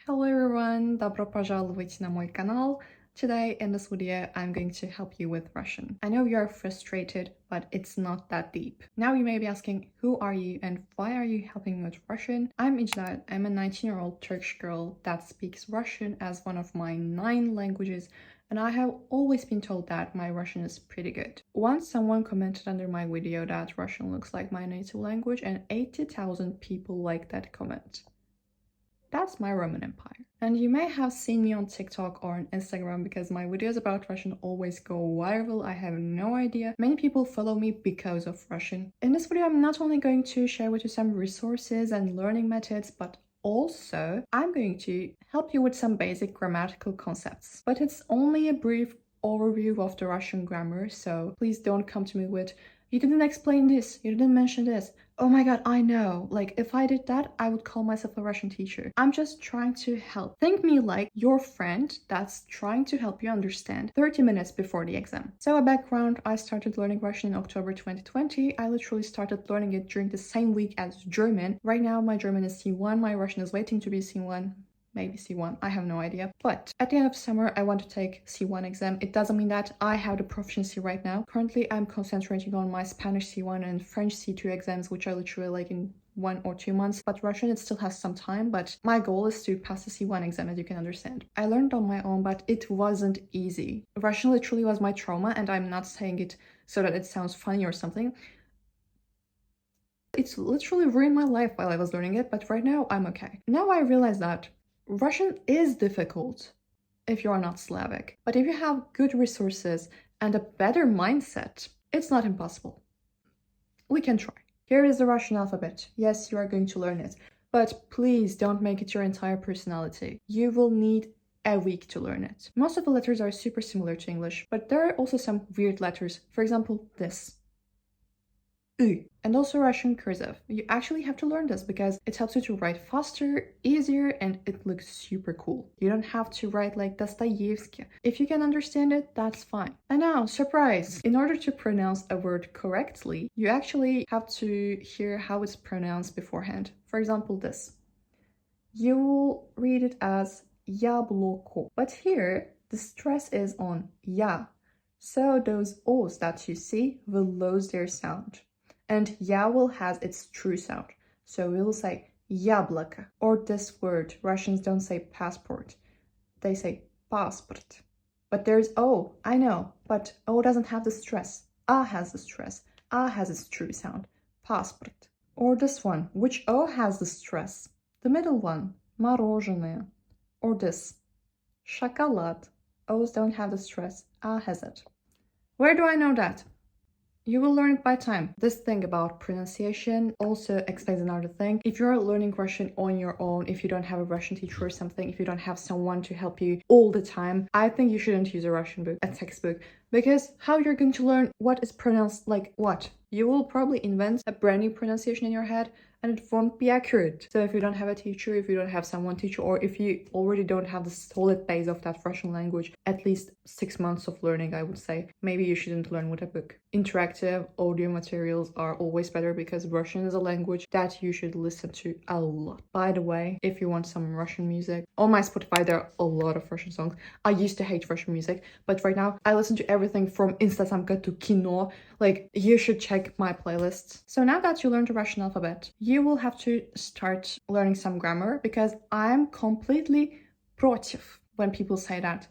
Hello everyone, добро пожаловать на мой канал. Today in this video, I'm going to help you with Russian. I know you're frustrated, but it's not that deep. Now you may be asking, who are you and why are you helping me with Russian? I'm İclal. I'm a 19-year-old Turkish girl that speaks Russian as one of my 9 languages, and I have always been told that my Russian is pretty good. Once someone commented under my video that Russian looks like my native language, and 80,000 people liked that comment. That's my Roman Empire. And you may have seen me on TikTok or on Instagram because my videos about Russian always go viral. I have no idea. Many people follow me because of Russian. In this video, I'm not only going to share with you some resources and learning methods, but also I'm going to help you with some basic grammatical concepts. But it's only a brief overview of the Russian grammar, so please don't come to me with, you didn't explain this, you didn't mention this. Oh my god, I know. Like, if I did that, I would call myself a Russian teacher. I'm just trying to help. Think me like your friend that's trying to help you understand 30 minutes before the exam. So a background, I started learning Russian in October 2020. I literally started learning it during the same week as German. Right now, my German is C1, my Russian is waiting to be C1. Maybe C1, I have no idea. But at the end of summer, I want to take C1 exam. It doesn't mean that I have the proficiency right now. Currently, I'm concentrating on my Spanish C1 and French C2 exams, which are literally like in 1 or 2 months. But Russian, it still has some time, but my goal is to pass the C1 exam, as you can understand. I learned on my own, but it wasn't easy. Russian literally was my trauma, and I'm not saying it so that it sounds funny or something. It's literally ruined my life while I was learning it, but right now, I'm okay. Now I realize that Russian is difficult if you are not Slavic, but if you have good resources and a better mindset, it's not impossible. We can try. Here is the Russian alphabet. Yes, you are going to learn it, but please don't make it your entire personality. You will need a week to learn it. Most of the letters are super similar to English, but there are also some weird letters. For example, this. U. And also Russian cursive. You actually have to learn this because it helps you to write faster, easier, and it looks super cool. You don't have to write like Dostoevsky. If you can understand it, that's fine. And now, surprise! In order to pronounce a word correctly, you actually have to hear how it's pronounced beforehand. For example, this. You will read it as yabloko. But here, the stress is on ya. So those O's that you see will lose their sound. And ya will has its true sound. So we will say яблоко. Or this word, Russians don't say passport. They say passport. But there's O, I know, but O doesn't have the stress. A has the stress. A has its true sound. Passport. Or this one, which O has the stress? The middle one, мороженое. Or this, шоколад. O's don't have the stress. A has it. Where do I know that? You will learn it by time. This thing about pronunciation also explains another thing. If you're learning Russian on your own, if you don't have a Russian teacher or something, if you don't have someone to help you all the time, I think you shouldn't use a Russian book, a textbook, because how you're going to learn what is pronounced like what? You will probably invent a brand new pronunciation in your head and it won't be accurate. So if you don't have a teacher, if you don't have someone teach you, or if you already don't have the solid base of that Russian language, at least 6 months of learning, I would say, maybe you shouldn't learn with a book. Interactive audio materials are always better because Russian is a language that you should listen to a lot. By the way, if you want some Russian music, on my Spotify there are a lot of Russian songs. I used to hate Russian music, but right now I listen to everything from Instasamka to Kino. Like, you should check my playlists. So now that you learned the Russian alphabet, you will have to start learning some grammar because I'm completely против when people say that.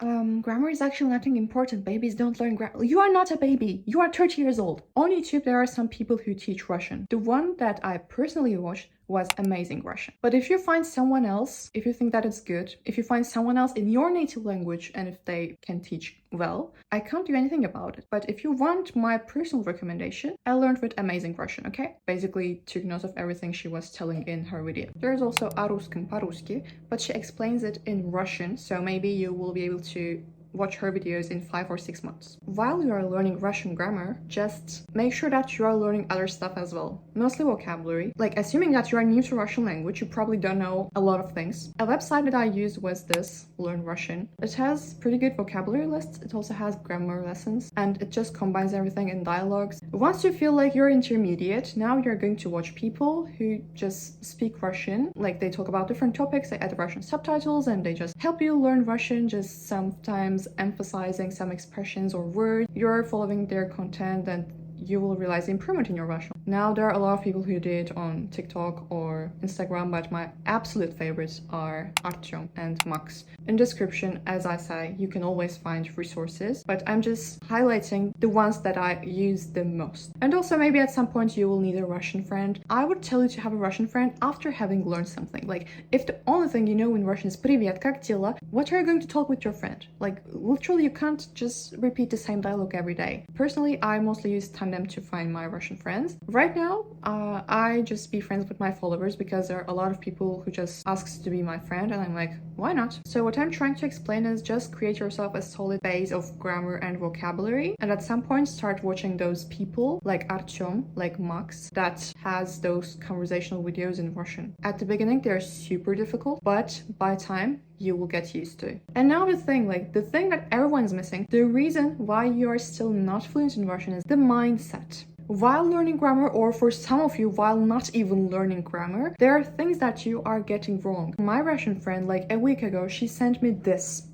Grammar is actually nothing important. Babies don't learn grammar. You are not a baby. You are 30 years old. On YouTube, there are some people who teach Russian. The one that I personally watched was amazing Russian. But if you find someone else, if you think that it's good, if you find someone else in your native language and if they can teach well, I can't do anything about it. But if you want my personal recommendation, I learned with amazing Russian, okay? Basically took notes of everything she was telling in her video. There's also о русском по-русски, but she explains it in Russian, so maybe you will be able to watch her videos in 5 or 6 months. While you are learning Russian grammar, just make sure that you are learning other stuff as well, mostly vocabulary. Like, assuming that you are new to Russian language, you probably don't know a lot of things. A website that I used was this, Learn Russian. It has pretty good vocabulary lists, it also has grammar lessons, and it just combines everything in dialogues. Once you feel like you're intermediate, now you're going to watch people who just speak Russian, like they talk about different topics, they add Russian subtitles, and they just help you learn Russian, just sometimes emphasizing some expressions or words. You're following their content and you will realize improvement in your Russian. Now, there are a lot of people who do it on TikTok or Instagram, but my absolute favorites are Artyom and Max. In description, as I say, you can always find resources, but I'm just highlighting the ones that I use the most. And also, maybe at some point you will need a Russian friend. I would tell you to have a Russian friend after having learned something. Like, if the only thing you know in Russian is "Привет, как дела?", what are you going to talk with your friend? Like, literally, you can't just repeat the same dialogue every day. Personally, I mostly use Tandem to find my Russian friends. Right now, I just be friends with my followers because there are a lot of people who just asks to be my friend, and I'm like, why not? So what I'm trying to explain is just create yourself a solid base of grammar and vocabulary, and at some point start watching those people like Artyom, like Max, that has those conversational videos in Russian. At the beginning, they're super difficult, but by time, you will get used to. And now the thing that everyone's missing, the reason why you are still not fluent in Russian is the mindset. While learning grammar, or for some of you, while not even learning grammar, there are things that you are getting wrong. My Russian friend, like a week ago, she sent me this,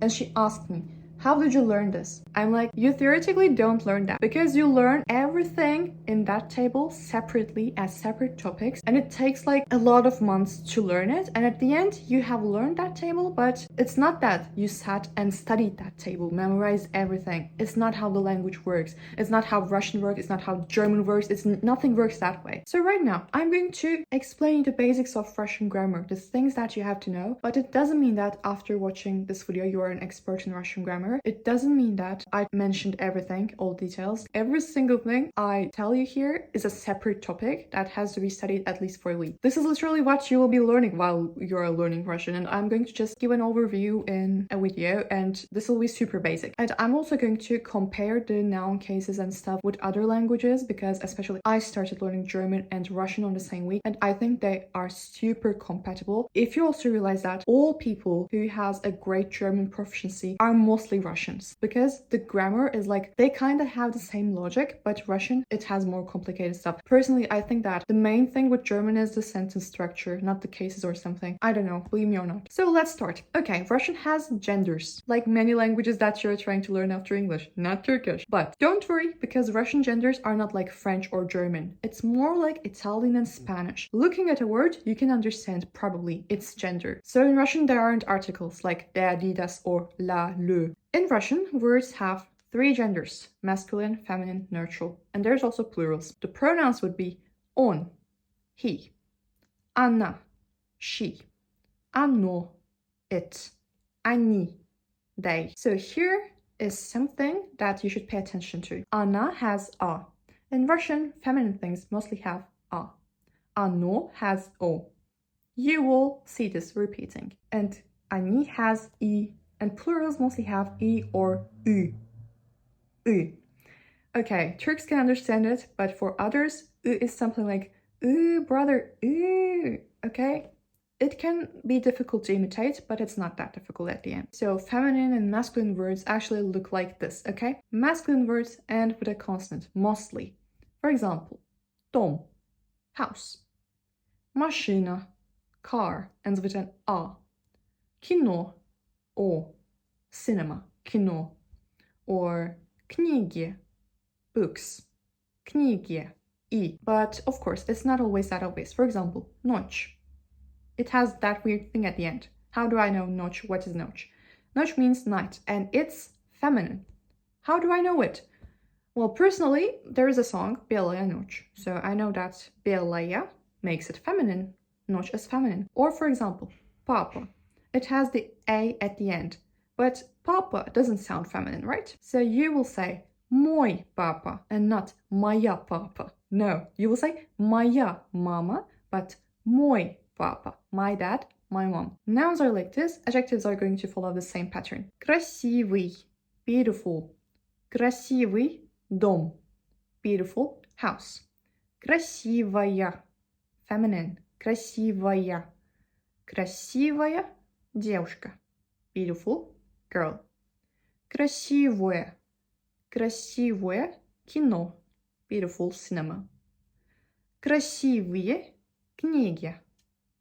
and she asked me, how did you learn this? I'm like, you theoretically don't learn that because you learn everything in that table separately as separate topics, and it takes like a lot of months to learn it, and at the end you have learned that table, but it's not that you sat and studied that table, memorized everything. It's not how the language works. It's not how Russian works. It's not how German works. Nothing works that way. So right now I'm going to explain the basics of Russian grammar, the things that you have to know, but it doesn't mean that after watching this video you are an expert in Russian grammar. It doesn't mean that I mentioned everything, all details. Every single thing I tell you here is a separate topic that has to be studied at least for a week. This is literally what you will be learning while you're learning Russian, and I'm going to just give an overview in a video, and this will be super basic. And I'm also going to compare the noun cases and stuff with other languages, because especially I started learning German and Russian on the same week, and I think they are super compatible. If you also realize that all people who has a great German proficiency are mostly Russians, because the grammar is like, they kind of have the same logic, but Russian, it has more complicated stuff. Personally, I think that the main thing with German is the sentence structure, not the cases or something. I don't know, believe me or not. So let's start. Okay, Russian has genders, like many languages that you're trying to learn after English, not Turkish. But don't worry, because Russian genders are not like French or German. It's more like Italian and Spanish. Looking at a word, you can understand probably its gender. So in Russian, there aren't articles like der, die, das, or la, le. In Russian, words have 3 genders: masculine, feminine, neutral, and there's also plurals. The pronouns would be on, he, она, she, оно, it, они, they. So here is something that you should pay attention to. Она has a. In Russian, feminine things mostly have a. Оно has o. You will see this repeating. And они has i. And plurals mostly have e or ü. Ü. Okay, Turks can understand it, but for others, ü is something like, brother, okay? It can be difficult to imitate, but it's not that difficult at the end. So feminine and masculine words actually look like this, okay? Masculine words end with a consonant, mostly. For example, dom, house. Машина, car, ends with an a. Kino, o, cinema, kino, or книги, books, книги, и. But of course, it's not always that obvious. For example, ночь. It has that weird thing at the end. How do I know ночь? What is ночь? Ночь means night, and it's feminine. How do I know it? Well, personally, there is a song, белая ночь. So I know that белая makes it feminine. Ночь is feminine. Or for example, папа. It has the a at the end. But papa doesn't sound feminine, right? So you will say мой папа and not моя папа. No, you will say моя мама, but мой папа, my dad, my mom. Nouns are like this, adjectives are going to follow the same pattern. Красивый, beautiful. Красивый дом, beautiful house. Красивая, feminine. Красивая. Красивая девушка, beautiful girl. Красивое. Красивое кино, beautiful cinema. Красивые книги,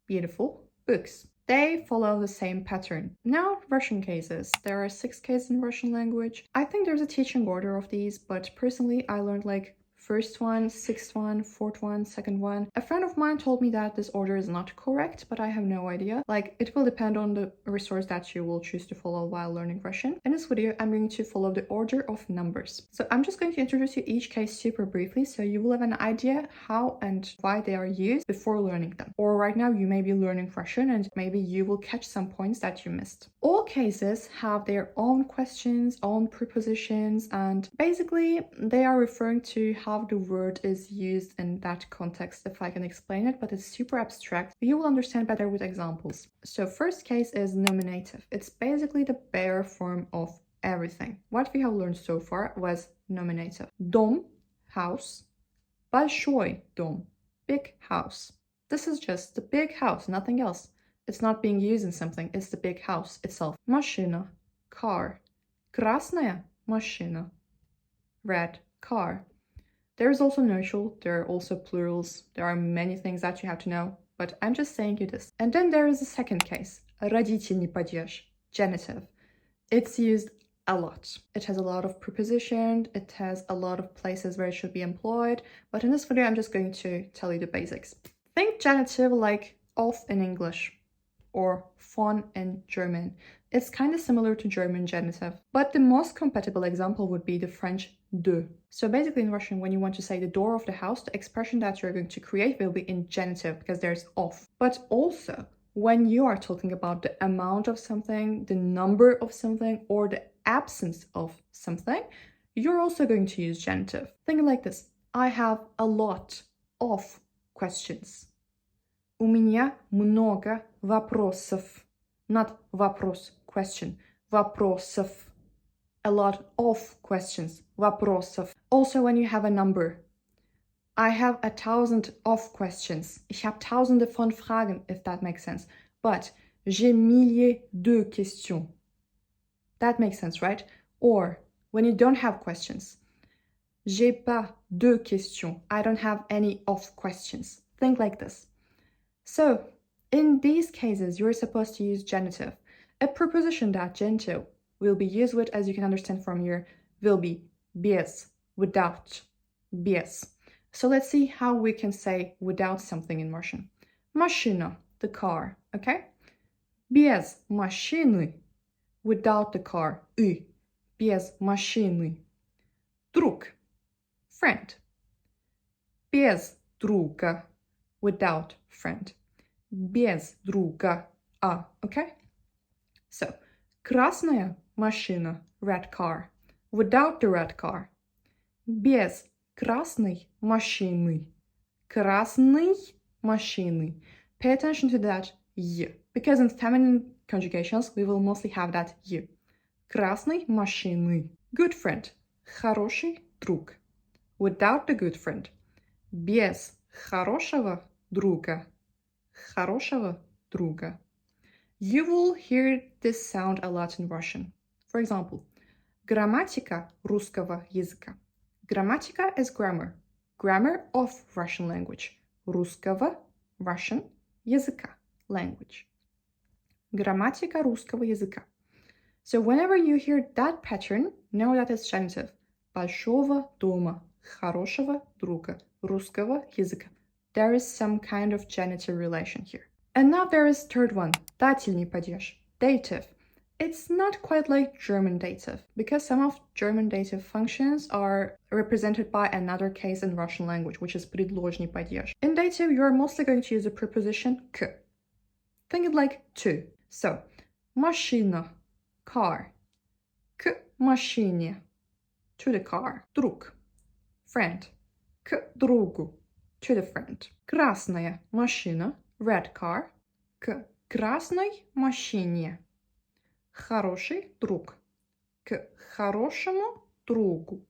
beautiful books. They follow the same pattern. Now, Russian cases. There are 6 cases in Russian language. I think there's a teaching order of these, but personally, I learned like first one, sixth one, fourth one, second one. A friend of mine told me that this order is not correct, but I have no idea. Like, it will depend on the resource that you will choose to follow while learning Russian. In this video, I'm going to follow the order of numbers. So I'm just going to introduce you each case super briefly, so you will have an idea how and why they are used before learning them. Or right now, you may be learning Russian and maybe you will catch some points that you missed. All cases have their own questions, own prepositions, and basically they are referring to how the word is used in that context, if I can explain it, but it's super abstract. You will understand better with examples. So first case is nominative. It's basically the bare form of everything. What we have learned so far was nominative. Дом, house. Большой дом, big house. This is just the big house, nothing else. It's not being used in something, it's the big house itself. Машина, car. Красная машина, red car. There is also neutral, there are also plurals, there are many things that you have to know, but I'm just saying you this. And then there is a second case, родительный падеж, genitive. It's used a lot. It has a lot of preposition, it has a lot of places where it should be employed, but in this video I'm just going to tell you the basics. Think genitive like of in English or von in German. It's kind of similar to German genitive, but the most compatible example would be the French de. So basically in Russian, when you want to say the door of the house, the expression that you're going to create will be in genitive because there's of. But also, when you are talking about the amount of something, the number of something, or the absence of something, you're also going to use genitive. Think like this. I have a lot of questions. У меня много вопросов. Not вопрос, question. Вопросов. A lot of questions. Вопросов. Also when you have a number. I have 1,000 of questions. Ich habe tausende von Fragen, if that makes sense. But j'ai milliers de questions. That makes sense, right? Or when you don't have questions. J'ai pas de questions. I don't have any of questions. Think like this. So, in these cases, you're supposed to use genitive. A preposition that genitive will be used with, as you can understand from here, will be без, without, без. So let's see how we can say without something in Russian. Машина, the car, okay? Без машины, without the car, и, без машины. Друг, friend. Без друга, without friend. Без друга, okay? So, красная машина, red car, without the red car. Без красной машины, красной машины. Pay attention to that y, because in feminine conjugations, we will mostly have that y. Красной машины. Good friend, хороший друг. Without the good friend. Без хорошего друга. Хорошего друга. You will hear this sound a lot in Russian. For example, грамматика русского языка. Grammatica is grammar. Grammar of Russian language. Русского, Russian, языка, language. Грамматика русского языка. So whenever you hear that pattern, know that it's genitive. Большого дома, хорошего друга, русского языка. There is some kind of genitive relation here. And now there is third one, дательный падеж, dative. It's not quite like German dative, because some of German dative functions are represented by another case in Russian language, which is предложный падеж. In dative, you are mostly going to use the preposition к. Think it like to. So, машина, car. К машине, to the car. Друг, friend. К другу, to the friend. Красная машина, red car. К красной машине. Хороший друг. К хорошему другу.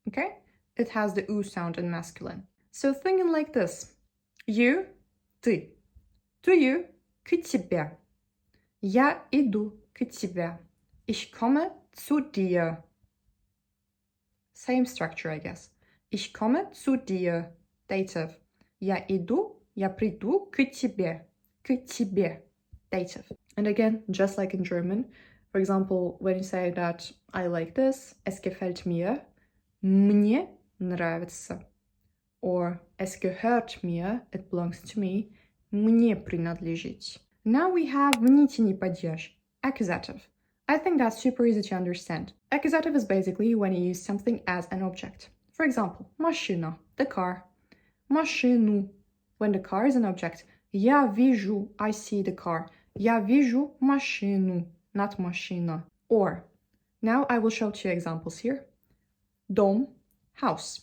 Okay? It has the U sound in masculine. So thinking like this. You, ты. To you, к тебе. Я иду к тебе. Ich komme zu dir. Same structure, I guess. Ich komme zu dir. Dative. Я иду, я приду к тебе. К тебе. Dative. And again, just like in German, for example, when you say that I like this, es gefällt mir, мне нравится. Or es gehört mir, it belongs to me, мне принадлежит. Now we have внутренний падеж, accusative. I think that's super easy to understand. Accusative is basically when you use something as an object. For example, машина, the car. Машину, when the car is an object. Я вижу, I see the car. Я вижу машину, not машина. Or, now I will show two examples here. Дом, house.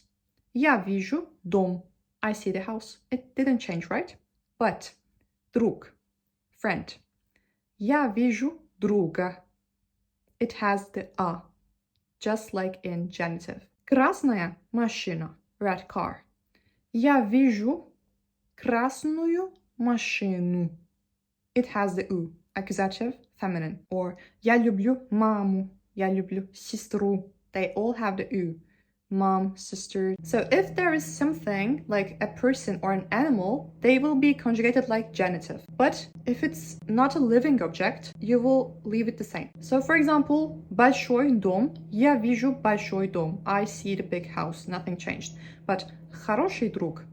Я вижу дом. I see the house. It didn't change, right? But, друг, friend. Я вижу друга. It has the a, just like in genitive. Красная машина, red car. Я вижу красную машину. It has the u, accusative, feminine. Or я люблю маму, я люблю сестру. They all have the u. Mom, sister. So if there is something like a person or an animal, they will be conjugated like genitive. But if it's not a living object, you will leave it the same. So for example, большой дом. Я вижу большой дом. I see the big house. Nothing changed. But хороший друг.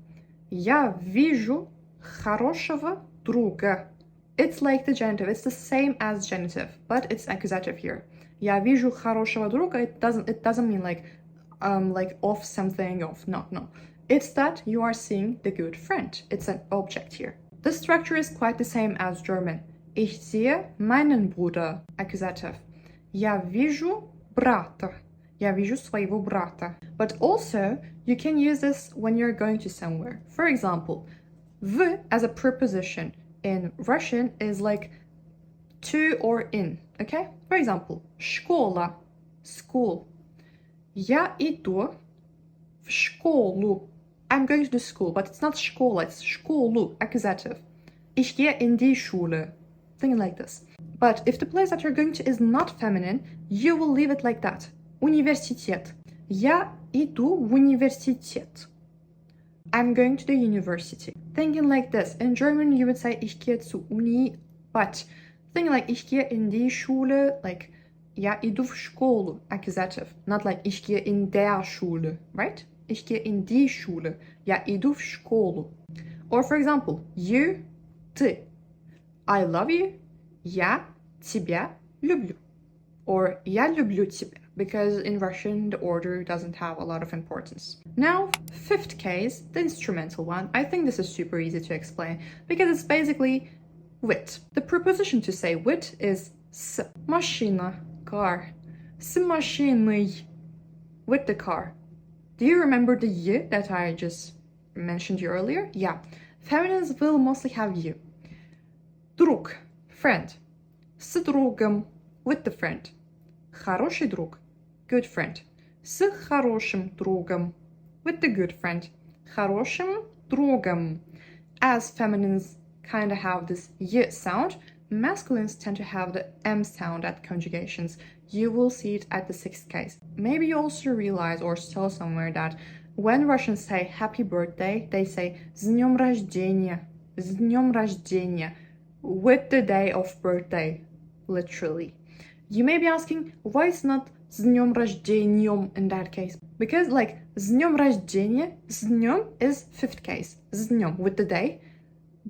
Я вижу хорошего друга. It's like the genitive. It's the same as genitive, but it's accusative here. Я вижу хорошего друга. It doesn't mean like of something, of not, no. It's that you are seeing the good friend. It's an object here. The structure is quite the same as German. Ich sehe meinen Bruder, accusative. Я вижу брата. Я вижу своего брата. But also, you can use this when you're going to somewhere. For example, в as a preposition in Russian is like to or in, okay? For example, школа, school. Я иду в школу. I'm going to the school, but it's not школа, it's школу, accusative. Ich gehe in die Schule. Thing like this. But if the place that you're going to is not feminine, you will leave it like that. Университет. Я иду в университет. I'm going to the university. Thinking like this. In German, you would say ich gehe zu Uni, but thinking like ich gehe in die Schule, like я иду в школу, accusative. Not like ich gehe in der Schule, right? Ich gehe in die Schule. Я иду в школу. Or for example, you, ты. I love you. Я тебя люблю. Or я люблю тебя. Because in Russian, the order doesn't have a lot of importance. Now, fifth case, the instrumental one. I think this is super easy to explain because it's basically with. The preposition to say with is с. Машина, car. С машиной. With the car. Do you remember the y that I just mentioned you earlier? Yeah. Feminines will mostly have you. Друг, friend. С другом, with the friend. Хороший друг, good friend. С хорошим другом, with the good friend. Хорошим другом. As feminines kind of have this y sound, masculines tend to have the m sound at conjugations. You will see it at the sixth case. Maybe you also realize or saw somewhere that when Russians say happy birthday, they say с днем рождения, с днем рождения, with the day of birthday, literally. You may be asking, why it's not с днем рождением in that case? Because like с днем рождения, с днем is fifth case, с днем, with the day.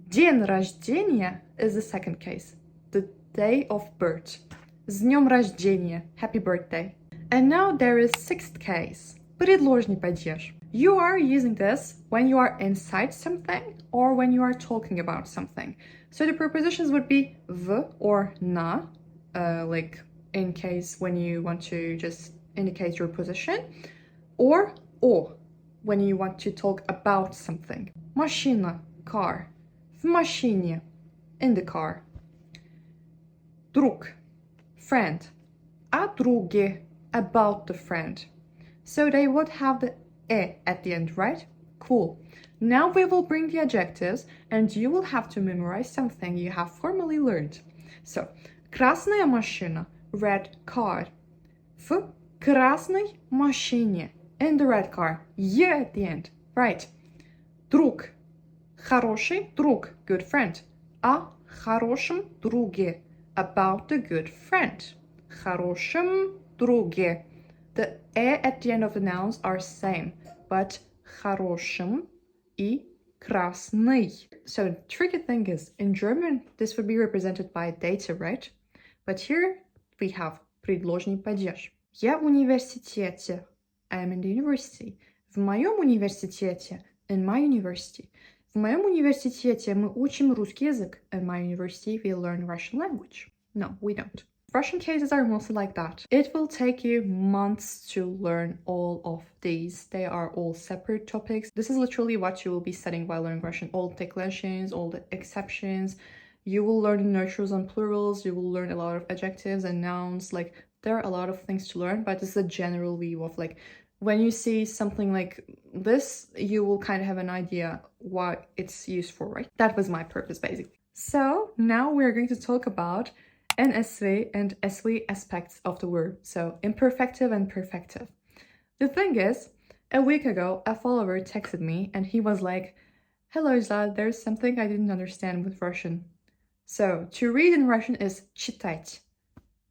День рождения is the second case, the day of birth. С днем рождения, happy birthday. And now there is sixth case, предложный падеж. You are using this when you are inside something or when you are talking about something. So the prepositions would be v or na, like in case when you want to just indicate your position, or o when you want to talk about something. Машина, car. В машине, in the car. Друг, friend. A drugi, about the friend. So they would have the e at the end, right? Cool. Now we will bring the adjectives and you will have to memorize something you have formally learned. So, красная машина, red car. В красной машине, in the red car. Е at the end, right? Друг, хороший друг, good friend. О хорошем друге, about the good friend. Хорошем друге. The e at the end of the nouns are same, but хорошем и красный. So the tricky thing is, in German, this would be represented by dative, right? But here we have предложный падеж. Я в университете. I am in the university. В моем университете. In my university. В моем университете мы учим русский язык. In my university, we learn Russian language. No, we don't. Russian cases are mostly like that. It will take you months to learn all of these. They are all separate topics. This is literally what you will be studying while learning Russian. All the declensions, all the exceptions. You will learn neutral and plurals. You will learn a lot of adjectives and nouns. Like, there are a lot of things to learn, but this is a general view of, like, when you see something like this, you will kind of have an idea what it's used for, right? That was my purpose, basically. So now we're going to talk about NSV and SV aspects of the verb, so imperfective and perfective. The thing is, a week ago, a follower texted me and he was like, "Hello, İclal, there's something I didn't understand with Russian." So, to read in Russian is читать,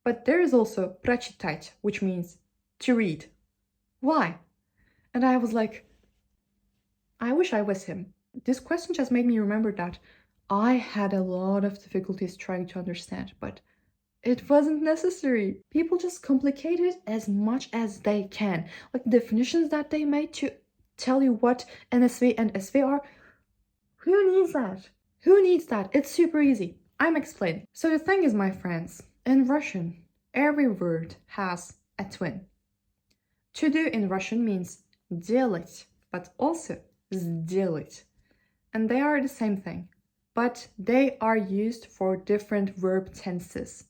but there is also прочитать, which means to read. Why? And I was like, I wish I was him. This question just made me remember that I had a lot of difficulties trying to understand, but it wasn't necessary. People just complicate it as much as they can. Like definitions that they made to tell you what NSV and SV are. Who needs that? Who needs that? It's super easy. I'm explaining. So the thing is, my friends, in Russian, every word has a twin. To do in Russian means делать, but also сделать. And they are the same thing, but they are used for different verb tenses.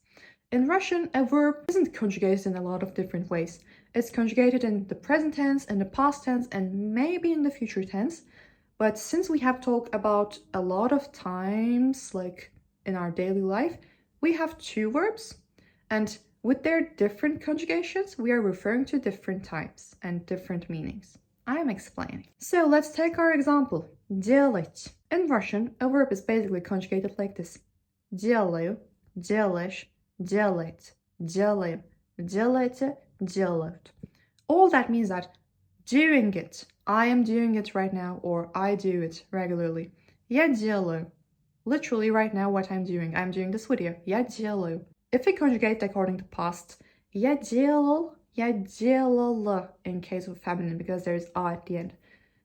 In Russian, a verb isn't conjugated in a lot of different ways. It's conjugated in the present tense, in the past tense, and maybe in the future tense. But since we have talked about a lot of times, like in our daily life, we have two verbs, and with their different conjugations, we are referring to different types and different meanings. I'm explaining. So let's take our example. Делать. In Russian, a verb is basically conjugated like this. Делаю, делаешь, делает, делаем, делаете, делают. All that means that doing it. I am doing it right now, or I do it regularly. Я делаю. Literally right now what I'm doing. I'm doing this video. Я делаю. If we conjugate according to past, я делал, я делала in case of feminine because there's a at the end.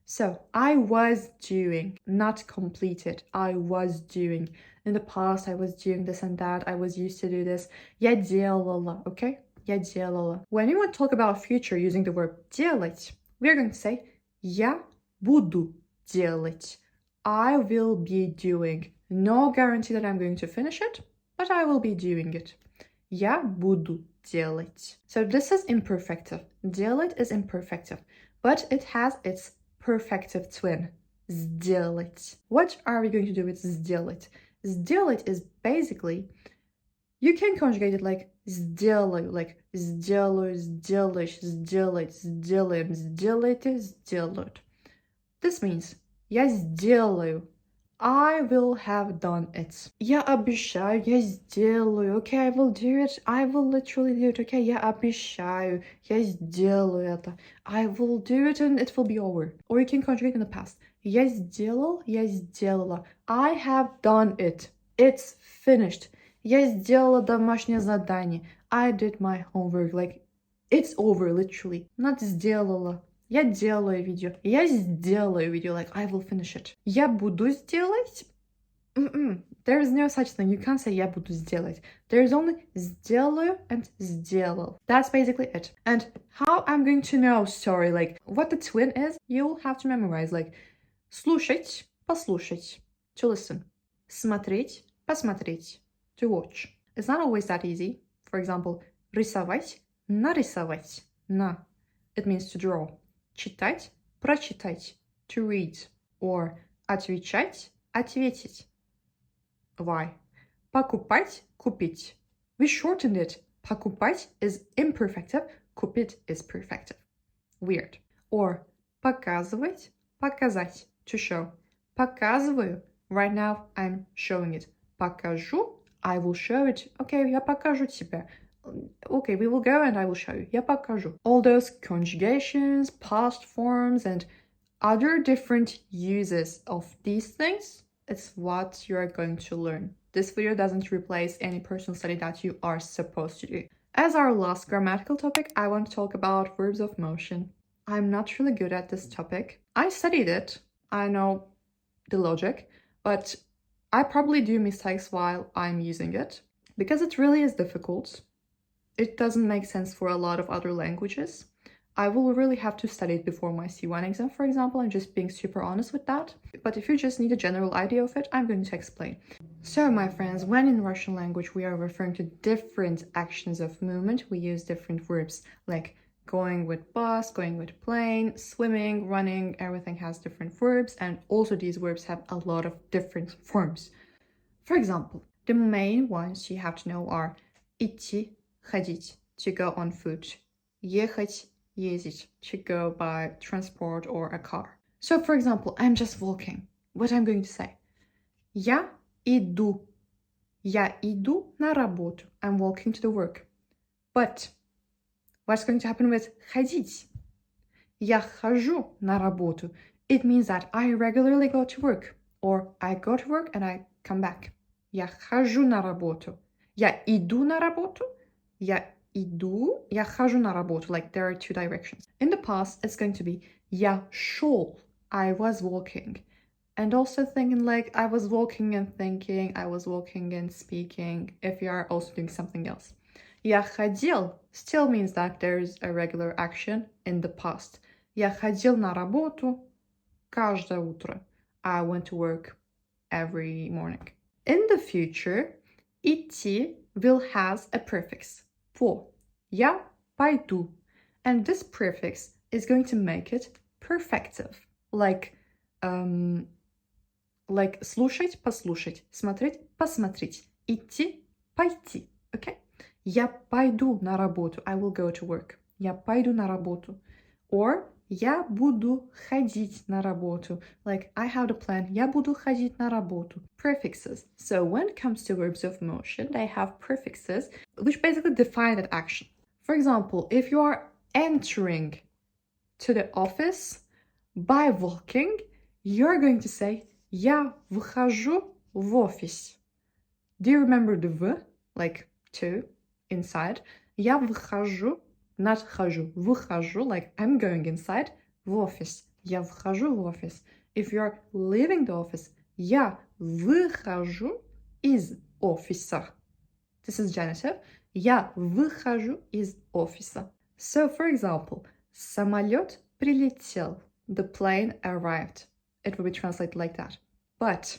So, I was doing, not completed. I was doing. In the past, I was doing this and that. I was used to do this. Я делала, okay? Я делала. When you want to talk about future using the verb делать, we're going to say я буду делать. I will be doing. No guarantee that I'm going to finish it, but I will be doing it. Я буду делать. So this is imperfective. Делать is imperfective, but it has its perfective twin. Сделать. What are we going to do with сделать? Сделать is basically, you can conjugate it like сделаю, like сделаю, сделаешь, сделать, сделаем, сделайте, сделают. This means я сделаю. I will have done it. Я обещаю, я сделаю. Okay, I will do it. I will literally do it. Okay, я обещаю, я сделаю это. I will do it and it will be over. Or you can conjugate in the past. Я сделал, я сделала. I have done it. It's finished. Я сделала домашнее задание. I did my homework. Like, it's over, literally. Not сделала. Я делаю видео. Я сделаю видео. Like, I will finish it. Я буду сделать? There is no such thing. You can't say я буду сделать. There is only сделаю and сделал. That's basically it. And how I'm going to know, sorry, like, what the twin is, you'll have to memorize. Like, слушать, послушать. To listen. Смотреть, посмотреть. To watch. It's not always that easy. For example, рисовать, нарисовать, на. It means to draw. Читать, прочитать, to read. Or отвечать, ответить. Why? Покупать, купить. We shortened it. Покупать is imperfective, купить is perfective. Weird. Or показывать, показать, to show. Показываю. Right now I'm showing it. Покажу, I will show it. Okay, я покажу тебе. Okay, we will go and I will show you. Я покажу. All those conjugations, past forms, and other different uses of these things, it's what you're going to learn. This video doesn't replace any personal study that you are supposed to do. As our last grammatical topic, I want to talk about verbs of motion. I'm not really good at this topic. I studied it. I know the logic, but I probably do mistakes while I'm using it because it really is difficult. It doesn't make sense for a lot of other languages. I will really have to study it before my C1 exam, for example. I'm just being super honest with that. But if you just need a general idea of it, I'm going to explain. So, my friends, when in Russian language we are referring to different actions of movement, we use different verbs like going with bus, going with plane, swimming, running, everything has different verbs, and also these verbs have a lot of different forms. For example, the main ones you have to know are идти, ходить, to go on foot, ехать, ездить, to go by transport or a car. So, for example, I'm just walking. What I'm going to say? Я иду. Я иду на работу. I'm walking to the work. But what's going to happen with ходить? Я хожу на работу. It means that I regularly go to work. Or I go to work and I come back. Я хожу на работу. Я иду на работу. Я иду. Я хожу на работу. Like there are two directions. In the past, it's going to be я шел. I was walking. And also thinking like I was walking and thinking, I was walking and speaking, if you are also doing something else. Я ходил still means that there's a regular action in the past. Я ходил на работу каждое утро. I went to work every morning. In the future, идти will has a prefix. По. Я пойду. And this prefix is going to make it perfective. Like слушать, послушать, смотреть, посмотреть, идти, пойти. Okay? Я пойду на работу. I will go to work. Я пойду на работу. Or я буду ходить на работу. Like I have the plan. Я буду ходить на работу. Prefixes. So when it comes to verbs of motion, they have prefixes which basically define that action. For example, if you are entering to the office by walking, you're going to say я вхожу в офис. Do you remember the v? Like to, inside. Я вхожу, not хожу, вхожу, like I'm going inside, в офис. Я вхожу в офис. If you're leaving the office, я выхожу из офиса. This is genitive. Я выхожу из офиса. So, for example, самолет прилетел. The plane arrived. It will be translated like that. But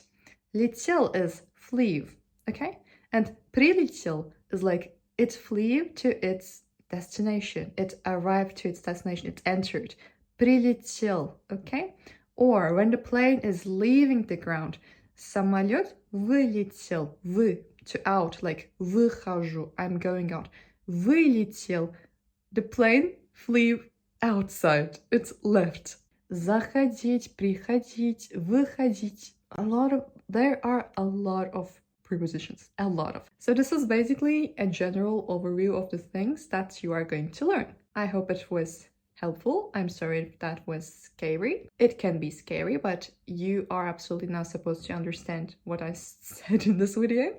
летел is flew, okay? And прилетел is like it flew to its destination. It arrived to its destination. It entered. Прилетел, okay? Or when the plane is leaving the ground, самолет вылетел. В, to out, like выхожу, I'm going out. Вылетел. The plane flew outside. It's left. Заходить, приходить, выходить. There are a lot of prepositions. A lot of. So this is basically a general overview of the things that you are going to learn. I hope it was helpful. I'm sorry if that was scary. It can be scary, but you are absolutely not supposed to understand what I said in this video.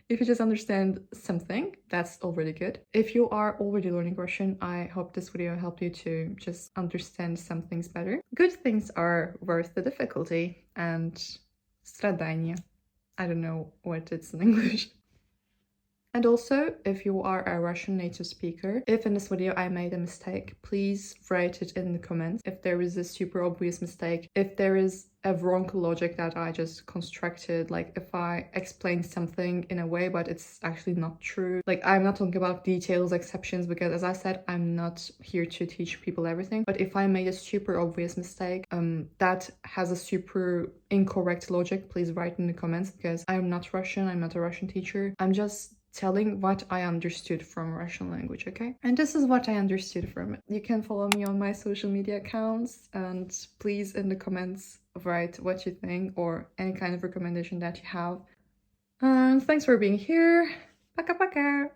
If you just understand something, that's already good. If you are already learning Russian, I hope this video helped you to just understand some things better. Good things are worth the difficulty, and страдания. I don't know what it's in English. And also, if you are a Russian native speaker, if in this video I made a mistake, please write it in the comments. If there is a super obvious mistake, if there is a wrong logic that I just constructed, like if I explain something in a way but it's actually not true. Like, I'm not talking about details, exceptions, because as I said, I'm not here to teach people everything. But if I made a super obvious mistake that has a super incorrect logic, please write in the comments, because I'm not Russian, I'm not a Russian teacher. I'm just telling what I understood from Russian language, okay? And this is what I understood from it. You can follow me on my social media accounts, and please in the comments write what you think or any kind of recommendation that you have. And thanks for being here. Пока-пока!